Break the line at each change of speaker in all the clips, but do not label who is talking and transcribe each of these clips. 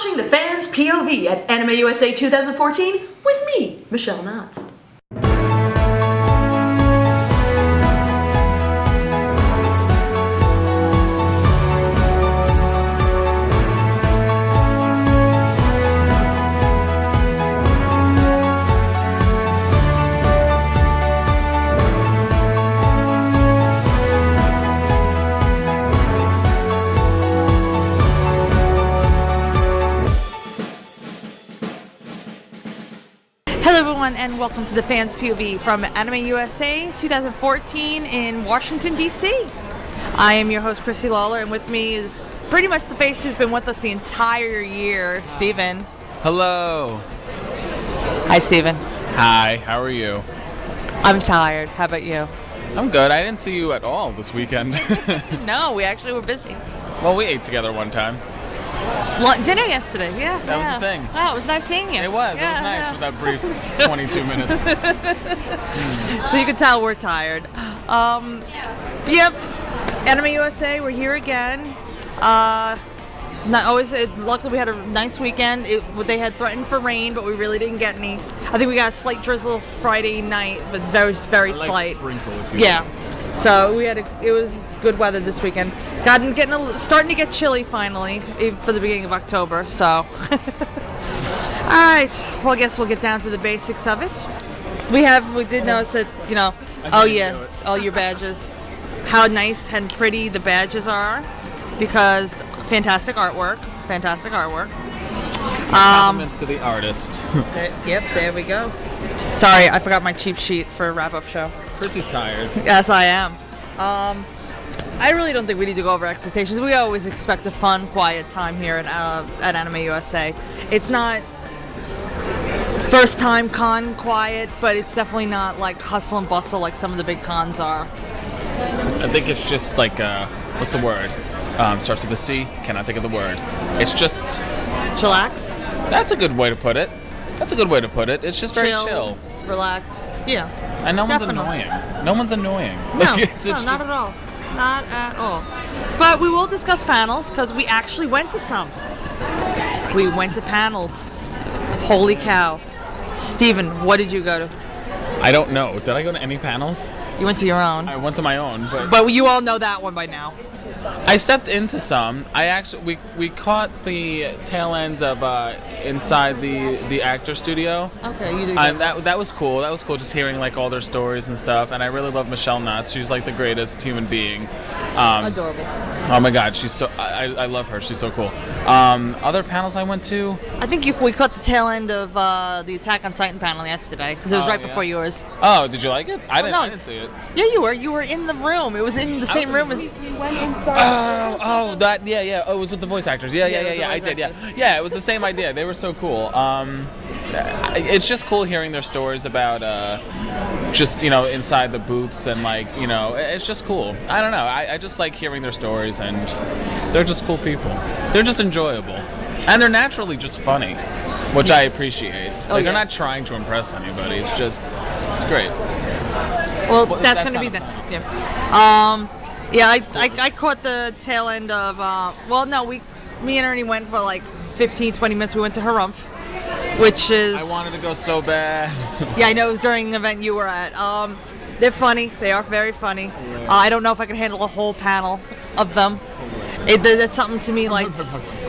watching the Fans POV at Anime USA 2014 with me, Michelle Knotts.
Hello everyone and welcome to the Fans POV from Anime USA 2014 in Washington, D.C. I am your host, Krissy Lawler, and with me is pretty much the face who's been with us the entire year, Steven.
Hello.
Hi, Steven.
Hi, how are you?
I'm tired. How about you?
I'm good. I didn't see you at all this weekend.
No, we actually were busy.
Well, we ate together one time.
Dinner yesterday, yeah.
That was the thing.
Oh, it was nice seeing you.
It was.
Yeah,
it was nice
yeah.
for that brief 22 minutes.
So you can tell we're tired. Yep. Anime USA, we're here again. Not always. Luckily, we had a nice weekend. They had threatened for rain, but we really didn't get any. I think we got a slight drizzle Friday night, but very slight.
Sprinkles.
Yeah. So it was good weather this weekend. Starting to get chilly finally for the beginning of October. So, all right. Well, I guess we'll get down to the basics of it. We did notice that all your badges, how nice and pretty the badges are, because fantastic artwork.
Compliments to the artist.
Yep, there we go. Sorry, I forgot my cheat sheet for a wrap-up show.
Krissy's tired.
Yes, I am. I really don't think we need to go over expectations. We always expect a fun, quiet time here at Anime USA. It's not first-time con quiet, but it's definitely not like hustle and bustle like some of the big cons are.
I think it's just like, what's the word? Starts with a C. Cannot think of the word. It's just...
Chillax?
That's a good way to put it. It's just very chill.
Relax. Yeah.
And no one's
Definitely.
annoying. No one's annoying.
No,
It's
not
just...
at all. Not at all. But we will discuss panels because we actually went to some. We went to panels. Holy cow. Steven, what did you go to?
I don't know. Did I go to any panels?
You went to your own.
I went to my own,
But you all know that one by now.
I stepped into some. We caught the tail end of inside the actor studio.
Okay, you did.
That was cool. That was cool just hearing like all their stories and stuff. And I really love Michelle Knotts. She's like the greatest human being.
Adorable.
Oh my God, she's so. I love her. She's so cool. Other panels I went to.
I think we caught the tail end of the Attack on Titan panel yesterday because it was before yours.
Oh, did you like it? I
No.
didn't see it.
Yeah, you were. You were in the room. It was in the same room as.
We went inside.
Oh, that, yeah. Oh, it was with the voice actors. Yeah. I did, yeah. Yeah, it was the same idea. They were so cool. It's just cool hearing their stories about just, inside the booths and like, it's just cool. I don't know. I just like hearing their stories, and they're just cool people. They're just enjoyable. And they're naturally just funny, which I appreciate. They're not trying to impress anybody. It's great.
Well, that's going to be next. Yeah. I caught the tail end of, me and Ernie went for like 15, 20 minutes. We went to Harumph, which is...
I wanted to go so bad.
Yeah, I know, it was during the event you were at. They're funny. They are very funny. I don't know if I can handle a whole panel of them. That's something to me like,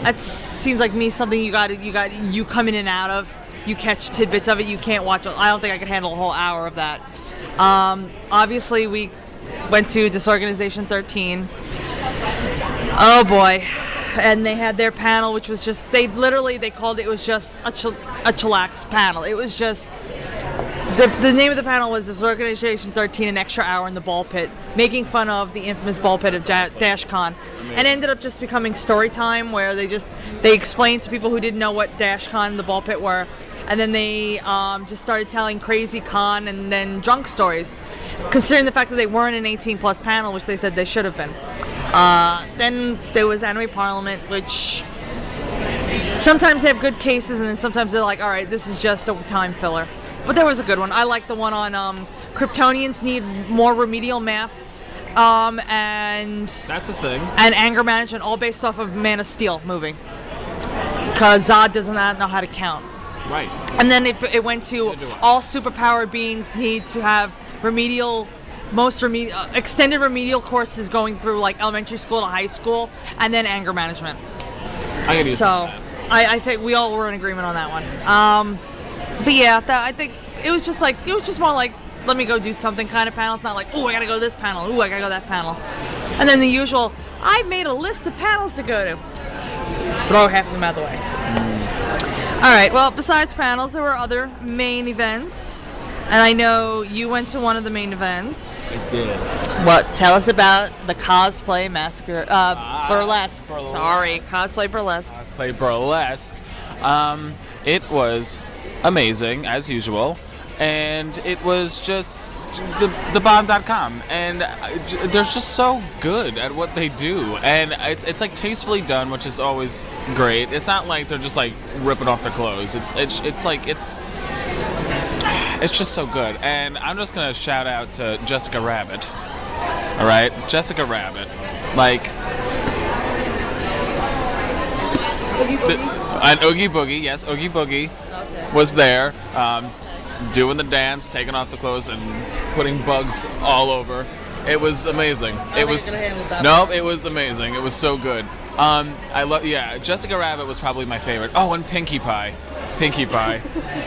that seems like something you come in and out of. You catch tidbits of it. You can't watch it. I don't think I could handle a whole hour of that. Obviously, we went to Disorganization 13. Oh boy. And they had their panel, which was just, they called it was just a chillax panel. It was just, the name of the panel was Disorganization 13, an extra hour in the ball pit, making fun of the infamous ball pit of DashCon. And ended up just becoming story time, where they explained to people who didn't know what DashCon and the ball pit were. And then they just started telling crazy con and then drunk stories, considering the fact that they weren't an 18+ panel, which they said they should have been. Then there was Anime Parliament, which sometimes they have good cases, and then sometimes they're like, all right, this is just a time filler. But there was a good one. I like the one on Kryptonians need more remedial math, and
that's a thing.
And anger management, all based off of Man of Steel movie. because Zod does not know how to count.
Right.
And then it went to all superpower beings need to have extended remedial courses going through like elementary school to high school, and then anger management.
I could use
So
that.
I think we all were in agreement on that one. But yeah, I think it was just more like, let me go do something kind of panel. It's not like, oh, I gotta go to this panel, oh, I gotta go to that panel. And then the usual, I made a list of panels to go to. Throw half of them out of the way. All right, well, besides panels, there were other main events. And I know you went to one of the main events.
I did.
What? Tell us about the cosplay massacre, burlesque. Sorry, cosplay burlesque.
Cosplay burlesque. It was amazing as usual, and it was just the bomb.com, and they're just so good at what they do, and it's like tastefully done, which is always great. It's not like they're just like ripping off their clothes. It's just so good. And I'm just gonna shout out to Jessica Rabbit. All right, Jessica Rabbit, like an Oogie Boogie. Yes, Oogie Boogie was there, doing the dance, taking off the clothes, and putting bugs all over. It was amazing. It was amazing. It was so good. Jessica Rabbit was probably my favorite. Oh, and Pinkie Pie.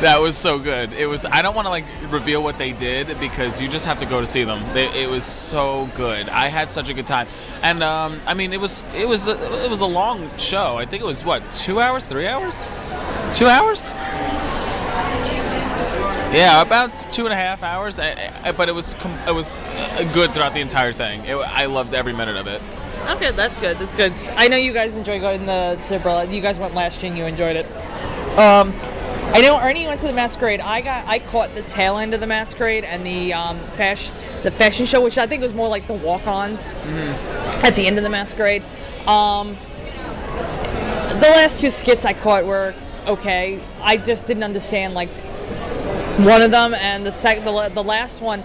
That was so good. It was. I don't want to like reveal what they did because you just have to go to see them. It was so good. I had such a good time, and I mean, it was a long show. I think it was what, 2 hours, 3 hours, 2 hours. Yeah, about 2.5 hours. But it was good throughout the entire thing. I loved every minute of it.
Okay, that's good. That's good. I know you guys enjoy going to burlesque. You guys went last year and you enjoyed it. I know Ernie went to the masquerade. I caught the tail end of the masquerade and the fashion show, which I think was more like the walk-ons at the end of the masquerade. The last two skits I caught were okay. I just didn't understand like one of them, and the last one.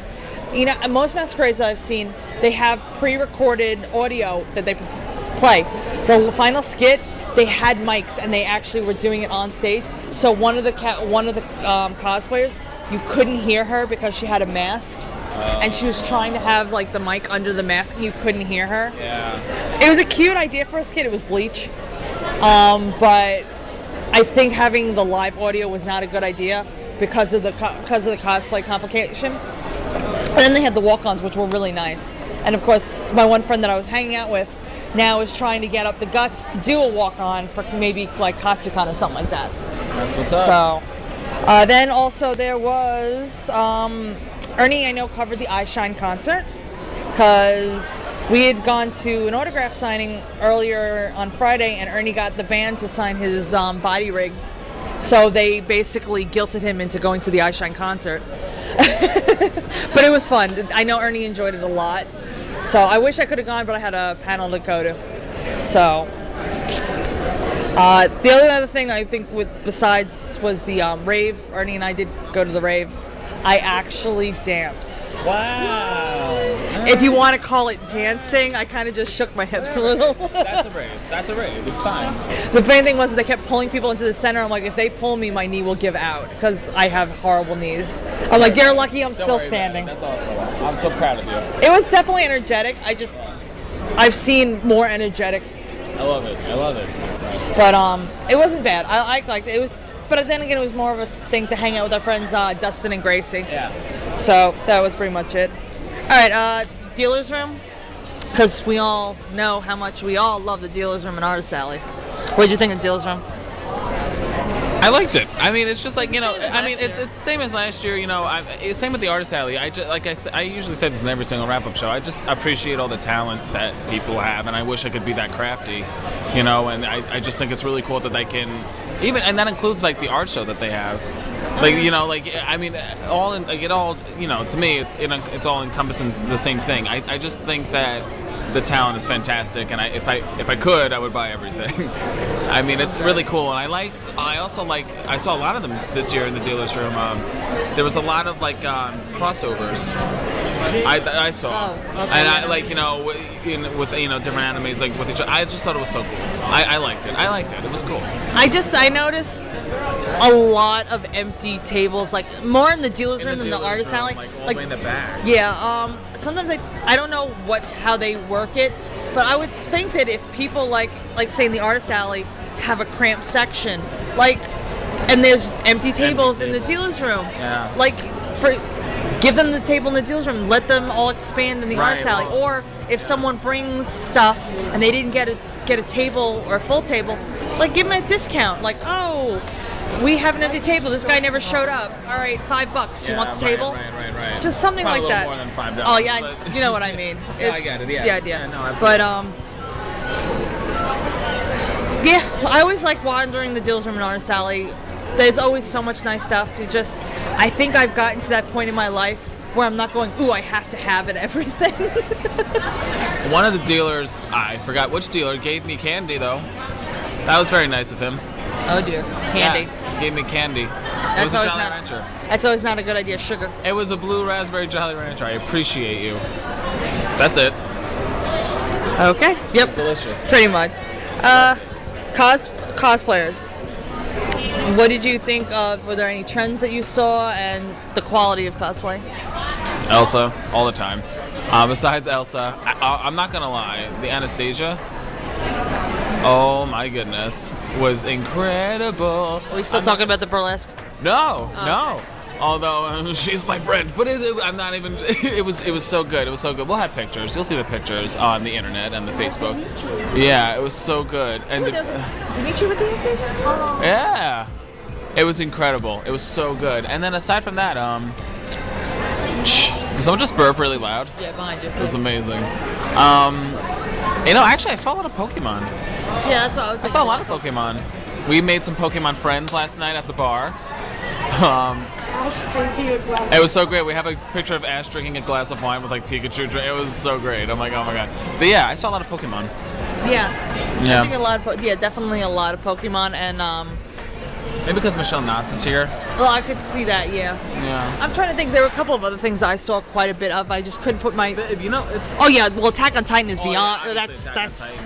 You know, most masquerades that I've seen, they have pre-recorded audio that they play. The final skit, they had mics and they actually were doing it on stage. So one of the cosplayers, you couldn't hear her because she had a mask, and she was trying to have like the mic under the mask, and you couldn't hear her.
Yeah.
It was a cute idea for a skit. It was Bleach, but I think having the live audio was not a good idea because of the cosplay complication. And then they had the walk-ons, which were really nice. And of course, my one friend that I was hanging out with now is trying to get up the guts to do a walk-on for maybe like Katsucon or something like that.
That's what's up.
So, then also there was Ernie. I know covered the Eye Shine concert because we had gone to an autograph signing earlier on Friday, and Ernie got the band to sign his body rig. So they basically guilted him into going to the Eye Shine concert. But it was fun. I know Ernie enjoyed it a lot. So I wish I could have gone, but I had a panel to go to. So the only other thing I think besides was the rave. Ernie and I did go to the rave. I actually danced.
Wow.
If you want to call it dancing, I kind of just shook my hips a little.
That's a rave. It's fine.
The funny thing was they kept pulling people into the center. I'm like, if they pull me, my knee will give out because I have horrible knees. I'm like, you're lucky I'm still standing.
That's awesome. I'm so proud of you.
It was definitely energetic. I've seen more energetic.
I love it.
But it wasn't bad. I liked it. It was, but then again, it was more of a thing to hang out with our friends Dustin and Gracie.
Yeah.
So that was pretty much it. All right, dealer's room, because we all know how much we all love the dealer's room and Artist Alley. What did you think of the dealer's room?
I liked it. I mean, it's just like, you know, I mean, it's the same as last year, you know, same with the Artist Alley. I usually say this in every single wrap-up show. I just appreciate all the talent that people have, and I wish I could be that crafty, you know, and I just think it's really cool that they can, and that includes, like, the art show that they have. Like, you know, like, I mean, you know, to me, it's all encompassing the same thing. I just think that the talent is fantastic, and if I could, I would buy everything. I mean, it's really cool, and I saw a lot of them this year in the dealer's room. There was a lot of like crossovers I saw,
Oh, okay.
and I like with different animes like with each other. I just thought it was so cool. I liked it. It was cool.
I noticed a lot of empty tables, like more in the dealer's room than the artist alley.
like all the way in the back.
Yeah. Sometimes I don't know how they work it, but I would think that if people like say in the artist alley have a cramped section, and there's empty tables in the dealer's room, give them the table in the dealer's room, let them all expand in the artist alley. Or if someone brings stuff and they didn't get a table or a full table, give them a discount. We have an empty table. This guy never showed up. All right, $5. You want the table?
Right.
Just something
Probably
like that.
a little more than $5.
Oh yeah,
but-
you know what I mean.
Yeah, I get it. Yeah.
The idea.
Yeah, no, absolutely.
But yeah, I always like wandering the dealer's room and artist alley. There's always so much nice stuff. I think I've gotten to that point in my life where I'm not going, ooh, I have to have it, everything.
One of the dealers, I forgot which dealer, gave me candy though. That was very nice of him.
Oh dear, candy.
Yeah, he gave me candy. It was a Jolly Rancher.
That's always not a good idea. Sugar.
It was a blue raspberry Jolly Rancher. I appreciate you. That's it.
Okay. Yep.
Delicious.
Pretty much. Cosplayers. What did you think of? Were there any trends that you saw and the quality of cosplay?
Elsa, all the time. Besides Elsa, I'm not gonna lie, the Anastasia, oh my goodness, was incredible.
Are we still talking about the burlesque?
No. Although she's my friend, but I'm not even. It was so good. It was so good. We'll have pictures. You'll see the pictures on the internet and the Facebook. Yeah, it was so good. And
Dimitri with the Anastasia? Oh.
yeah, it was incredible. It was so good. And then aside from that, did someone just burp really loud?
Yeah, behind you.
It was amazing. Actually, I saw a lot of Pokemon.
Yeah, that's what I was thinking.
I saw a lot of Pokemon. We made some Pokemon friends last night at the bar. It was so great. We have a picture of Ash drinking a glass of wine with Pikachu. It was so great. I'm like, oh my god. But yeah, I saw a lot of Pokemon.
Yeah.
Yeah.
I think definitely a lot of Pokemon and
Maybe because Michelle Knotts is here.
well, I could see that, yeah.
Yeah.
I'm trying to think. There were a couple of other things I saw quite a bit of. I just couldn't put my.
It's.
Oh yeah, well, Attack on Titan is beyond.
Yeah,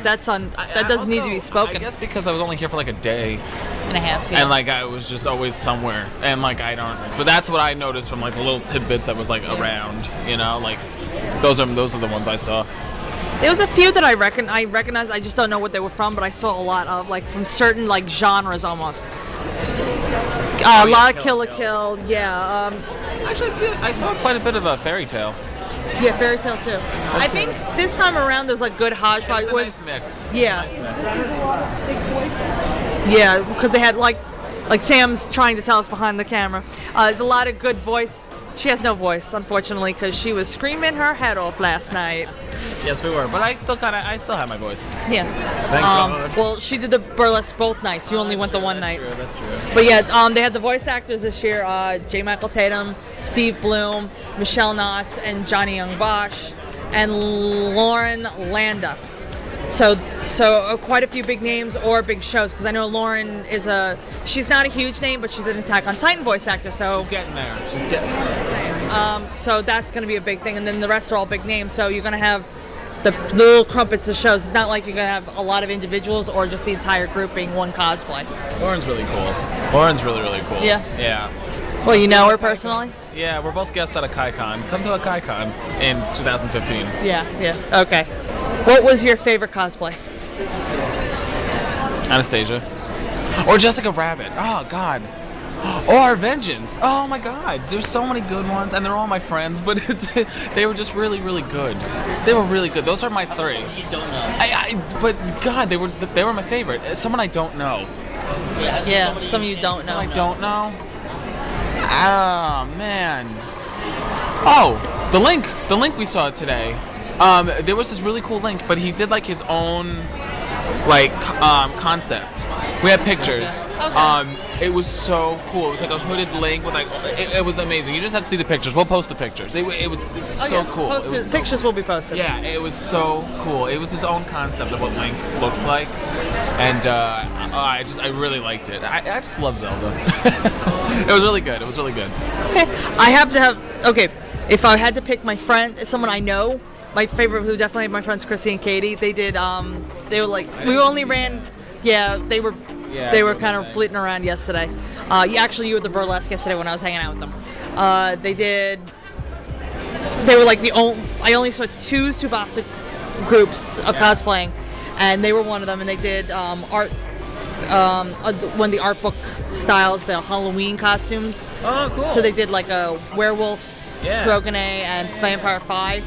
That's on. That doesn't need to be spoken.
I guess because I was only here for a day
and a half. Yeah.
and I was just always somewhere, and I don't. But that's what I noticed from the little tidbits that was around. Those are the ones I saw.
There was a few that I recognized. I just don't know what they were from, but I saw a lot of from certain genres almost. A lot of Kill la Kill, yeah.
Actually, I saw quite a bit of a Fairy Tale.
Yeah, Fairy Tale too. I think this time around there's good hodgepodge.
It was a nice mix.
Yeah.
Nice mix.
Yeah, because they had like Sam's trying to tell us behind the camera. There's a lot of good voice. She has no voice, unfortunately, because she was screaming her head off last night.
Yes, we were, but I still have my voice.
Yeah.
Thank God.
Well, she did the burlesque both nights. You only went the one night.
That's true.
But yeah, they had the voice actors this year: J. Michael Tatum, Steve Bloom, Michelle Knotts, and Johnny Young Bosch, and Lauren Landa. So quite a few big names or big shows, because I know Lauren she's not a huge name, but she's an Attack on Titan voice actor. So
She's getting there.
so that's going to be a big thing, and then the rest are all big names. So you're going to have the little crumpets of shows. It's not like you're going to have a lot of individuals or just the entire group being one cosplay.
Lauren's really cool. Lauren's really, really cool.
Yeah.
Yeah.
Well, you know her personally?
Yeah, we're both guests at a KaiCon. Come to a KaiCon in 2015.
Yeah. Okay. What was your favorite cosplay?
Anastasia. Or Jessica Rabbit. Oh, God. Or Vengeance. Oh, my God. There's so many good ones, and they're all my friends, but they were just really, really good. They were really good. Those are my three.
You don't know.
But, God, they were my favorite. Someone I don't know.
Yeah, some of you don't know.
I don't know. Oh, man. Oh, the link we saw today. There was this really cool link, but he did his own concept. We had pictures.
Okay.
It was so cool. It was a hooded link with it was amazing. You just have to see the pictures. We'll post the pictures. It was so cool. It was
Pictures will be posted.
Yeah, it was so cool. It was his own concept of what Link looks like, and I really liked it. I just love Zelda. It was really good.
Okay, I have to have. Okay, if I had to pick my friend, someone I know, my favorite who definitely my friends Krissy and Katie. They did. They were like we only ran. Yeah, they were.
Yeah,
They were kind of fleeting around yesterday. Yeah, actually, you were at the burlesque yesterday when I was hanging out with them. They were like the only. I only saw 2 Tsubasa groups of cosplaying, and they were one of them. And they did art. One of the art book styles, the Halloween costumes.
Oh, cool.
So they did like a werewolf, Rogane, and Vampire 5.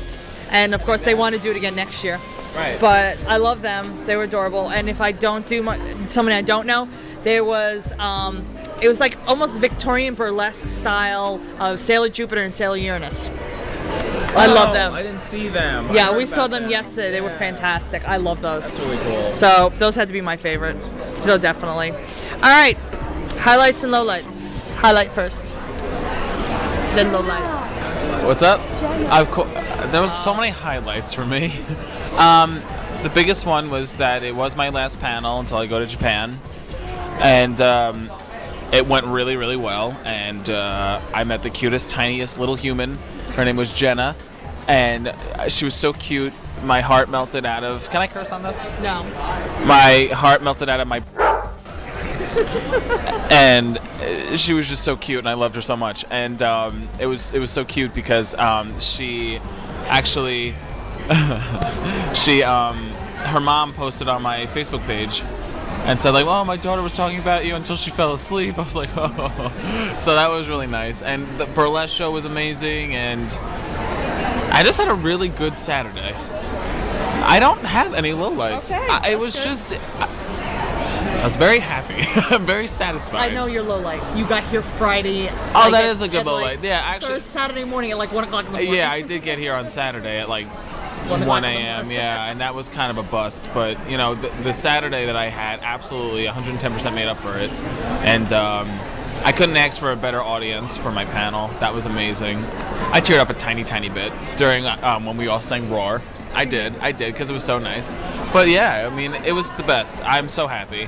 And of course, they want to do it again next year.
Right.
But I love them. They were adorable. And if I don't do someone I don't know, there was it was like almost Victorian burlesque style of Sailor Jupiter and Sailor Uranus. I love them.
I didn't see them.
Yeah, we saw them yesterday. They were fantastic. I love those.
That's really cool.
So those had to be my favorite. So definitely. All right, highlights and lowlights. Highlight first, then lowlight.
What's up? There was so many highlights for me. The biggest one was that it was my last panel until I go to Japan, and it went really, really well. And I met the cutest, tiniest little human. Her name was Jenna, and she was so cute. My heart melted out of. Can I curse on this?
No.
My heart melted out of my. And she was just so cute, and I loved her so much. And it was so cute because she actually her mom posted on my Facebook page and said like, "Oh, my daughter was talking about you until she fell asleep." I was like, "Oh," so that was really nice. And the burlesque show was amazing, and I just had a really good Saturday. I don't have any lowlights.
Okay,
It was just. I was very happy. I'm very satisfied.
I know your lowlight. You got here Friday.
Oh, that is a good lowlight. Yeah, actually.
First Saturday morning at like 1 o'clock in the morning.
Yeah, I did get here on Saturday at like 1 a.m. Yeah, and that was kind of a bust. But you know, the Saturday that I had, absolutely 110% made up for it. And I couldn't ask for a better audience for my panel. That was amazing. I teared up a tiny, tiny bit during when we all sang "Roar." I did, because it was so nice. But yeah, I mean, it was the best. I'm so happy.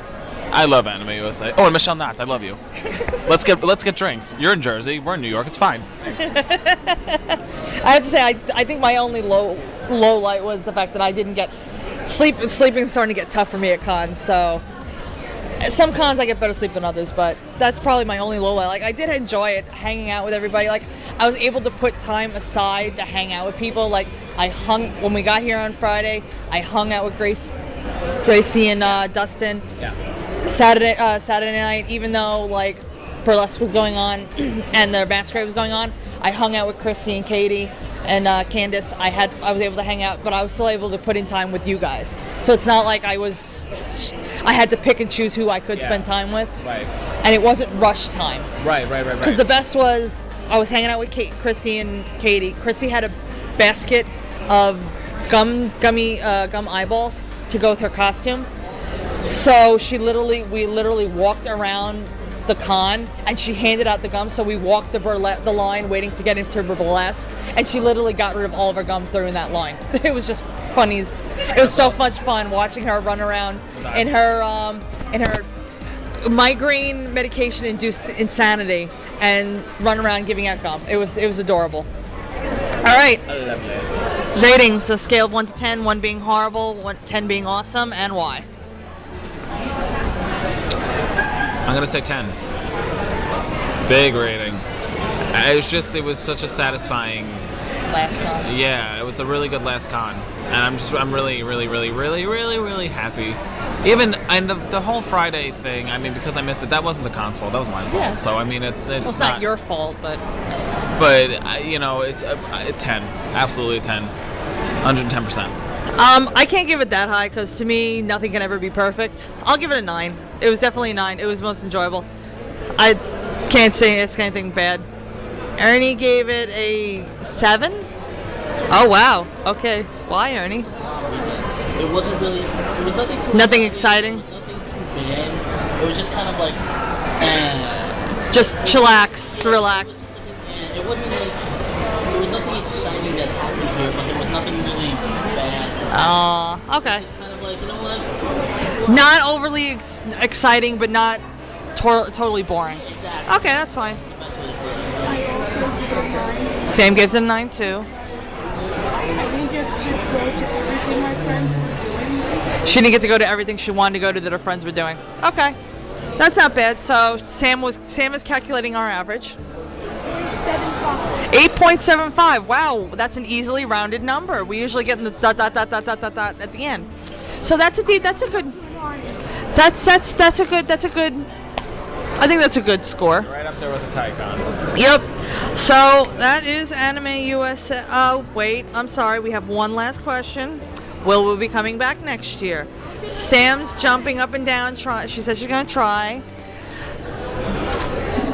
I love Anime USA. Oh, and Michelle Knotts, I love you. Let's get drinks. You're in Jersey. We're in New York. It's fine.
I have to say, I think my only low light was the fact that I didn't get sleep. Sleeping's starting to get tough for me at cons. So some cons I get better sleep than others, but that's probably my only low light. Like I did enjoy it, hanging out with everybody. Like I was able to put time aside to hang out with people. Like when we got here on Friday, I hung out with Gracie and Dustin.
Yeah.
Saturday night, even though like burlesque was going on and the masquerade was going on, I hung out with Krissy and Katie and Candace. I was able to hang out, but I was still able to put in time with you guys. So it's not like I had to pick and choose who I could spend time with.
Right.
And it wasn't rush time.
Right.
Because the best was I was hanging out with Krissy and Katie. Krissy had a basket of gum eyeballs to go with her costume. So we literally walked around the con, and she handed out the gum. So we walked the line, waiting to get into burlesque, and she literally got rid of all of her gum during that line. It was just funny. It was so much fun watching her run around in her migraine medication-induced insanity and run around giving out gum. It was adorable. All right. Ratings: a scale of 1 to 10, 1 being horrible, 10 being awesome, and why?
I'm gonna say 10. Big rating. It was such a satisfying
Last con.
Yeah, it was a really good last con, and I'm really, really, really, really, really, really happy. Even and the whole Friday thing. I mean, because I missed it, that wasn't the con's fault. That was my fault.
Yeah.
So I mean, it's
not your fault, but
you know, it's a 10, absolutely a 10, 110%.
I can't give it that high because to me, nothing can ever be perfect. I'll give it a 9. It was definitely a 9. It was most enjoyable. I can't say it's anything bad. Ernie gave it a 7. Oh wow. Okay. Why, Ernie?
It wasn't really. It was nothing too.
Nothing exciting.
It was nothing too bad. It was just kind of like.
Just chillax, relax.
It wasn't like. There was nothing exciting that happened here, but there was nothing really bad.
Okay.
Just kind of like, you know what?
Not overly exciting, but not totally boring.
Exactly.
Okay, that's fine.
The best way to put it.
Sam gives it a 9 too.
I didn't get to go to everything my friends were doing.
She didn't get to go to everything she wanted to go to that her friends were doing. Okay, that's not bad. So Sam is calculating our average. 8.75. Wow, that's an easily rounded number. We usually get in the dot at the end. So that's a good. That's a good. I think that's a good score.
Right up there with a Kaikon.
Yep. So that is Anime USA. Oh wait, I'm sorry. We have one last question. Will we be coming back next year? Sam's jumping up and down. She says she's gonna try.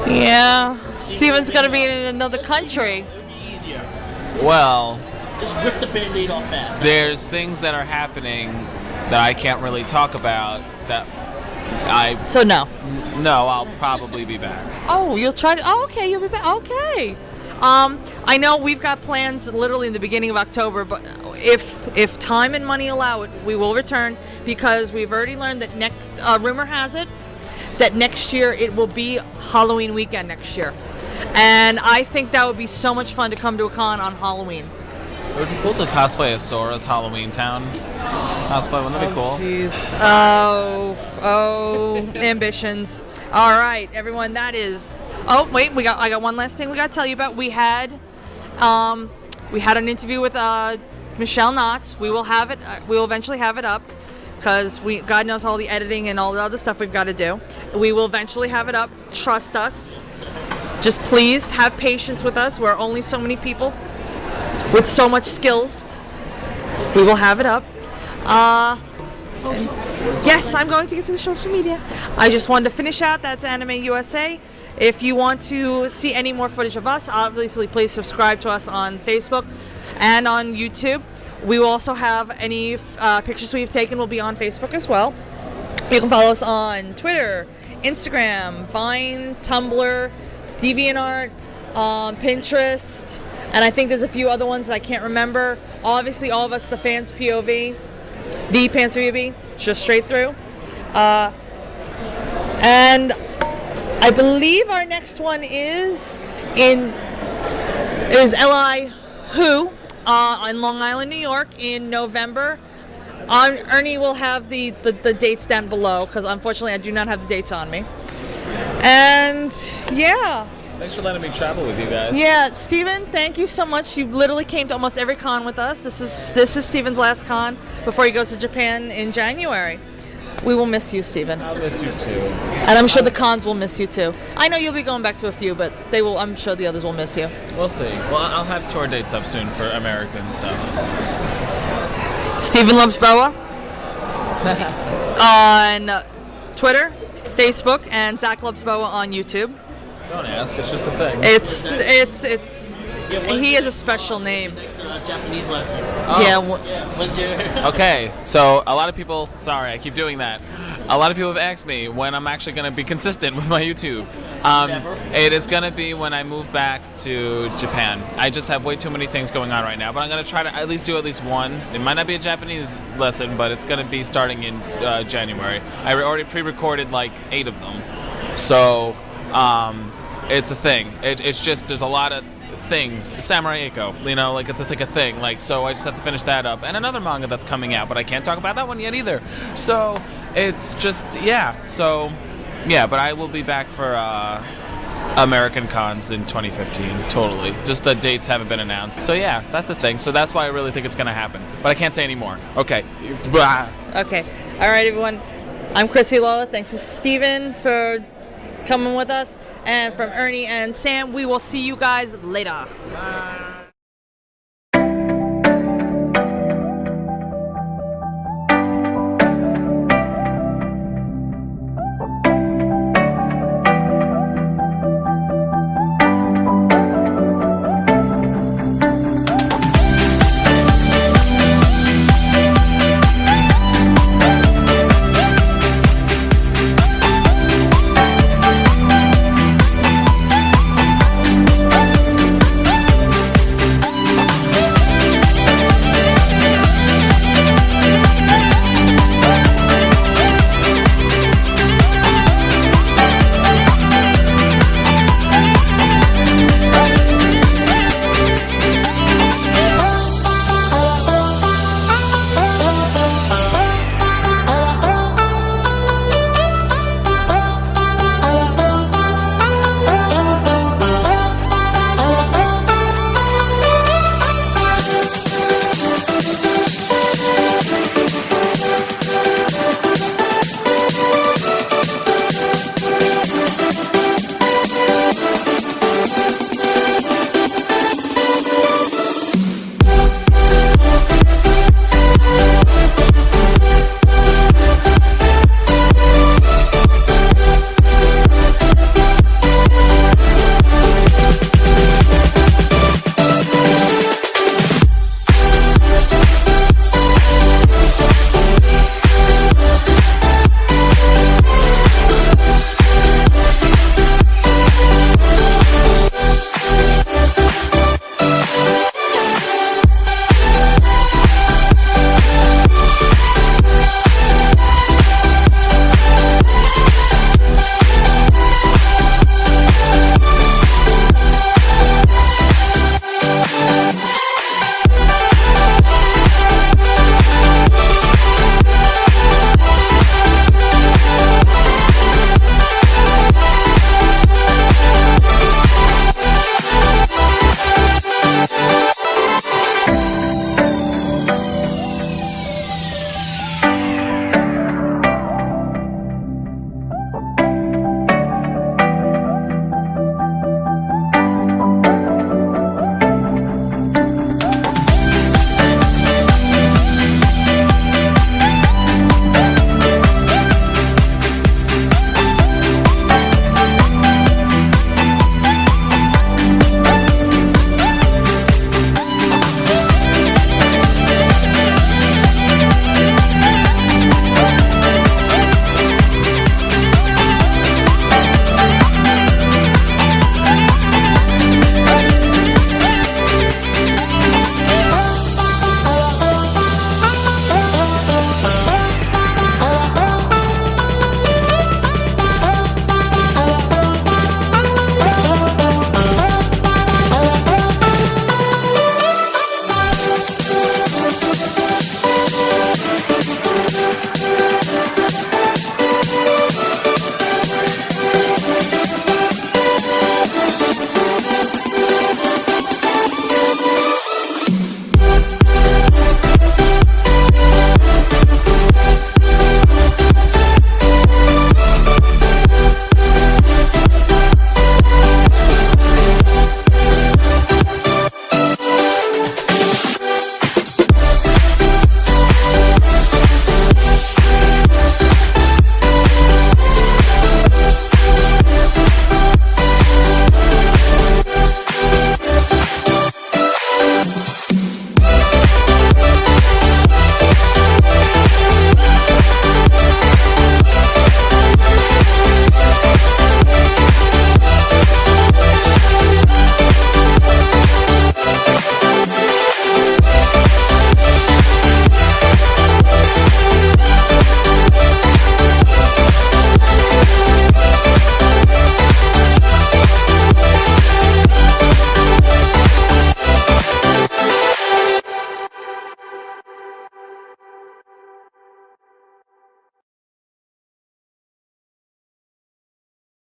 Yeah. Steven's gonna be in another country.
It would be easier.
Well,
Just rip the band-aid off fast.
there's things that are happening that I can't really talk about that
So no.
no, I'll probably be back.
Oh, you'll try to. Oh, okay, you'll be back. Okay. I know we've got plans literally in the beginning of October, but if time and money allow it, we will return because we've already learned that rumor has it that next year it will be Halloween weekend next year, and I think that would be so much fun to come to a con on Halloween.
It would be cool to cosplay as Sora's Halloween Town cosplay. Wouldn't that be cool?
Jeez. Oh, ambitions. All right, everyone. That is. Oh, wait. I got one last thing we got to tell you about. We had an interview with Michelle Knotts. We will have it. We will eventually have it up because God knows all the editing and all the other stuff we've got to do. We will eventually have it up. Trust us. Just please have patience with us. We're only so many people with so much skills. We will have it up. Yes, I'm going to get to the social media. I just wanted to finish out. That's Anime USA. If you want to see any more footage of us, obviously please subscribe to us on Facebook and on YouTube. We will also have any pictures we've taken will be on Facebook as well. You can follow us on Twitter, Instagram, Vine, Tumblr, DeviantArt, Pinterest, and I think there's a few other ones that I can't remember. Obviously, all of us, the fans POV, the Pants POV, just straight through. And I believe our next one is Li Who in Long Island, New York in November. Ernie will have the dates down below because unfortunately I do not have the dates on me. And yeah.
Thanks for letting me travel with you guys.
Yeah, Steven, thank you so much. You literally came to almost every con with us. This is Steven's last con before he goes to Japan in January. We will miss you, Steven.
I'll miss you too.
And I'm sure the cons will miss you too. I know you'll be going back to a few, but they will. I'm sure the others will miss you.
We'll see. Well, I'll have tour dates up soon for American stuff.
Steven Loves Boa on Twitter, Facebook, and Zach Loves Boa on YouTube.
Don't ask. It's just a thing.
It's. He has a special name.
Next Japanese lesson.
Oh.
Yeah.
When's your?
Okay, so a lot of people, sorry, I keep doing that. A lot of people have asked me when I'm actually going to be consistent with my YouTube.
Never.
It is going to be when I move back to Japan. I just have way too many things going on right now, but I'm going to try to at least do at least one. It might not be a Japanese lesson, but it's going to be starting in January. I already pre-recorded like 8 of them. So it's a thing. It's just, there's a lot of things. Samurai Eiko, you know, like it's a thing. Like, so I just have to finish that up. And another manga that's coming out, but I can't talk about that one yet either. So it's just, yeah. So, yeah, but I will be back for American cons in 2015, totally. Just the dates haven't been announced. So yeah, that's a thing. So that's why I really think it's gonna happen. But I can't say any more. Okay.
Okay. All right, everyone. I'm Krissy Lola. Thanks to Steven for coming with us, and from Ernie and Sam, we will see you guys later.
Bye.